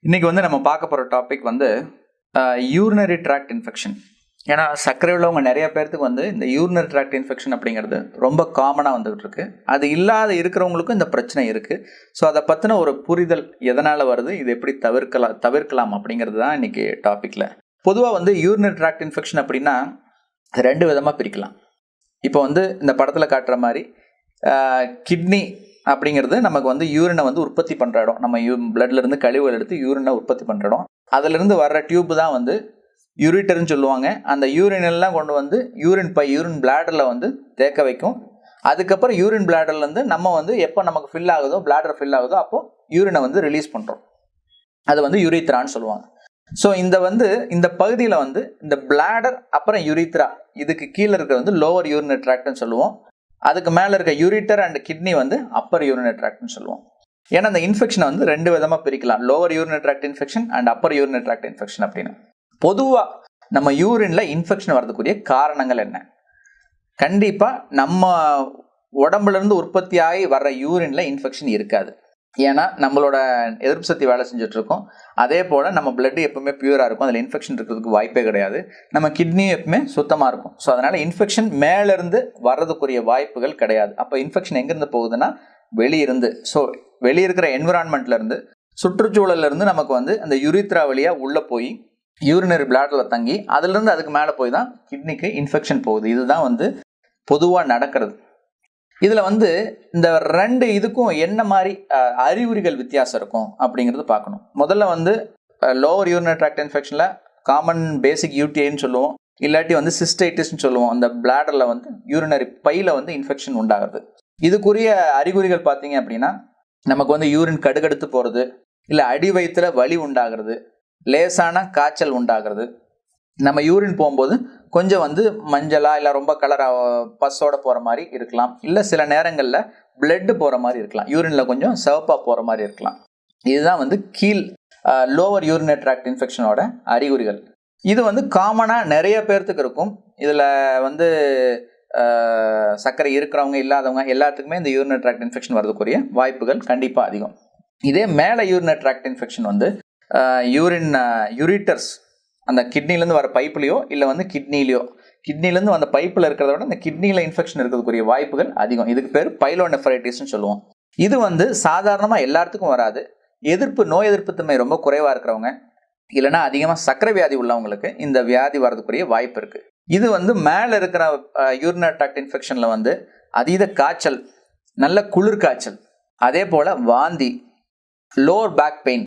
இன்றைக்கி வந்து நம்ம பார்க்க போகிற டாபிக் வந்து யூரினரி ட்ராக்ட் இன்ஃபெக்ஷன். ஏன்னா சர்க்கரை உள்ளவங்க நிறைய பேர்த்துக்கு வந்து இந்த யூரினரி ட்ராக்ட் இன்ஃபெக்ஷன் அப்படிங்கிறது ரொம்ப காமனாக வந்துகிட்டு இருக்கு. அது இல்லாத இருக்கிறவங்களுக்கும் இந்த பிரச்சனை இருக்குது. ஸோ அதை பற்றின ஒரு புரிதல் எதனால் வருது, இது எப்படி தவிர்க்கலாம் அப்படிங்கிறது தான் இன்றைக்கி டாப்பிக்கில். பொதுவாக வந்து யூரினரி ட்ராக்ட் இன்ஃபெக்ஷன் அப்படின்னா ரெண்டு விதமாக பிரிக்கலாம். இப்போ வந்து இந்த படத்தில் காட்டுற மாதிரி கிட்னி அப்படிங்கிறது நமக்கு வந்து யூரினை வந்து உற்பத்தி பண்ணுற இடம். நம்ம பிளட்லேருந்து கழிவுகள் எடுத்து யூரினை உற்பத்தி பண்ணுற இடம். அதிலிருந்து வர்ற டியூப் தான் வந்து யூரிட்டர்னு சொல்லுவாங்க. அந்த யூரினெல்லாம் கொண்டு வந்து யூரின் பிளாடரில் வந்து தேக்க வைக்கும். அதுக்கப்புறம் யூரின் பிளாடர்லேருந்து நம்ம வந்து எப்போ நமக்கு ஃபில் ஆகுதோ, பிளாடர் ஃபில் ஆகுதோ அப்போது யூரினை வந்து ரிலீஸ் பண்ணுறோம். அது வந்து யூரித்ரான்னு சொல்லுவாங்க. ஸோ இந்த பகுதியில் வந்து இந்த பிளாடர் அப்புறம் யூரித்ரா இதுக்கு கீழே இருக்கிற வந்து லோவர் யூரினரி ட்ராக்ட்னு சொல்லுவோம். அதுக்கு மேலே இருக்க யூரிட்டர் அண்ட் கிட்னி வந்து அப்பர் யூரினரி ட்ராக்ட்னு சொல்லுவோம். ஏன்னா அந்த இன்ஃபெக்ஷனை வந்து ரெண்டு விதமாக பிரிக்கலாம், lower urinary tract infection and upper urinary tract infection அப்படின்னு. பொதுவாக நம்ம யூரினில் இன்ஃபெக்ஷன் வரதுக்குரிய காரணங்கள் என்ன? கண்டிப்பாக நம்ம உடம்புலேருந்து உற்பத்தி ஆகி வர்ற யூரினில் இன்ஃபெக்ஷன் இருக்காது. ஏன்னா நம்மளோட எதிர்ப்பு சக்தி வேலை செஞ்சுட்டு இருக்கோம். அதே போல் நம்ம பிளட் எப்பவுமே பியூராக இருக்கும், அதில் இன்ஃபெக்ஷன் இருக்கிறதுக்கு வாய்ப்பே கிடையாது. நம்ம கிட்னியும் எப்பவுமே சுத்தமாக இருக்கும். ஸோ அதனால் இன்ஃபெக்ஷன் மேலேருந்து வர்றதுக்குரிய வாய்ப்புகள் கிடையாது. அப்போ இன்ஃபெக்ஷன் எங்கேருந்து போகுதுன்னா வெளியிருந்து. ஸோ வெளியே இருக்கிற என்விரான்மெண்ட்லேருந்து, சுற்றுச்சூழல்லேருந்து நமக்கு வந்து அந்த யூரித்ரா வழியாக உள்ளே போய் யூரினரி பிளாடரில் தங்கி அதுலேருந்து அதுக்கு மேலே போய் தான் கிட்னிக்கு இன்ஃபெக்ஷன் போகுது. இதுதான் வந்து பொதுவாக நடக்கிறது. இதில் வந்து இந்த ரெண்டு இதுக்கும் என்ன மாதிரி அறிகுறிகள் வித்தியாசம் இருக்கும் அப்படிங்கிறது பார்க்கணும். முதல்ல வந்து லோவர் யூரினரி ட்ராக்ட் இன்ஃபெக்ஷனில் காமன் பேசிக் யூடிஐன்னு சொல்லுவோம், இல்லாட்டி வந்து சிஸ்டைட்டிஸ்ன்னு சொல்லுவோம். அந்த பிளாடரில் வந்து யூரினரி பையில் வந்து இன்ஃபெக்ஷன் உண்டாகுது. இதுக்குரிய அறிகுறிகள் பார்த்தீங்க அப்படின்னா நமக்கு வந்து யூரின் கடுகடுத்து போகிறது, இல்லை அடி வயிற்றுல வலி உண்டாகிறது, லேசான காய்ச்சல் உண்டாகிறது, நம்ம யூரின் போகும்போது கொஞ்சம் வந்து மஞ்சளாக இல்லை ரொம்ப கலராக பஸ்ஸோட போகிற மாதிரி இருக்கலாம், இல்லை சில நேரங்களில் பிளட்டு போகிற மாதிரி இருக்கலாம், யூரினில் கொஞ்சம் சிவப்பாக போகிற மாதிரி இருக்கலாம். இதுதான் வந்து லோவர் யூரினரி ட்ராக்ட் இன்ஃபெக்ஷனோட அறிகுறிகள். இது வந்து காமனாக நிறைய பேர்த்துக்கு இருக்கும். இதில் வந்து சர்க்கரை இருக்கிறவங்க இல்லாதவங்க எல்லாத்துக்குமே இந்த யூரினரி ட்ராக்ட் இன்ஃபெக்ஷன் வரதுக்குரிய வாய்ப்புகள் கண்டிப்பாக அதிகம். இதே மேலே யூரினரி ட்ராக்ட் இன்ஃபெக்ஷன் வந்து யூரிட்டர்ஸ் அந்த கிட்னிலேருந்து வர பைப்லையோ இல்லை வந்து கிட்னிலேருந்து அந்த பைப்பில் இருக்கிறத விட அந்த கிட்னியில் இன்ஃபெக்ஷன் இருக்கிறதுக்குரிய வாய்ப்புகள் அதிகம். இதுக்கு பேர் பைலோனெஃப்ரைட்டிஸ்னு சொல்லுவோம். இது வந்து சாதாரணமாக எல்லாத்துக்கும் வராது. நோய் எதிர்ப்பு தன்மை ரொம்ப குறைவாக இருக்கிறவங்க, இல்லைனா அதிகமாக சர்க்கரை வியாதி உள்ளவங்களுக்கு இந்த வியாதி வரதுக்குரிய வாய்ப்பு இருக்குது. இது வந்து மேலே இருக்கிற யூரினரி ட்ராக்ட் இன்ஃபெக்ஷனில் வந்து அதீத காய்ச்சல், நல்ல குளிர் காய்ச்சல், அதே போல் வாந்தி, லோவர் பேக் பெயின்,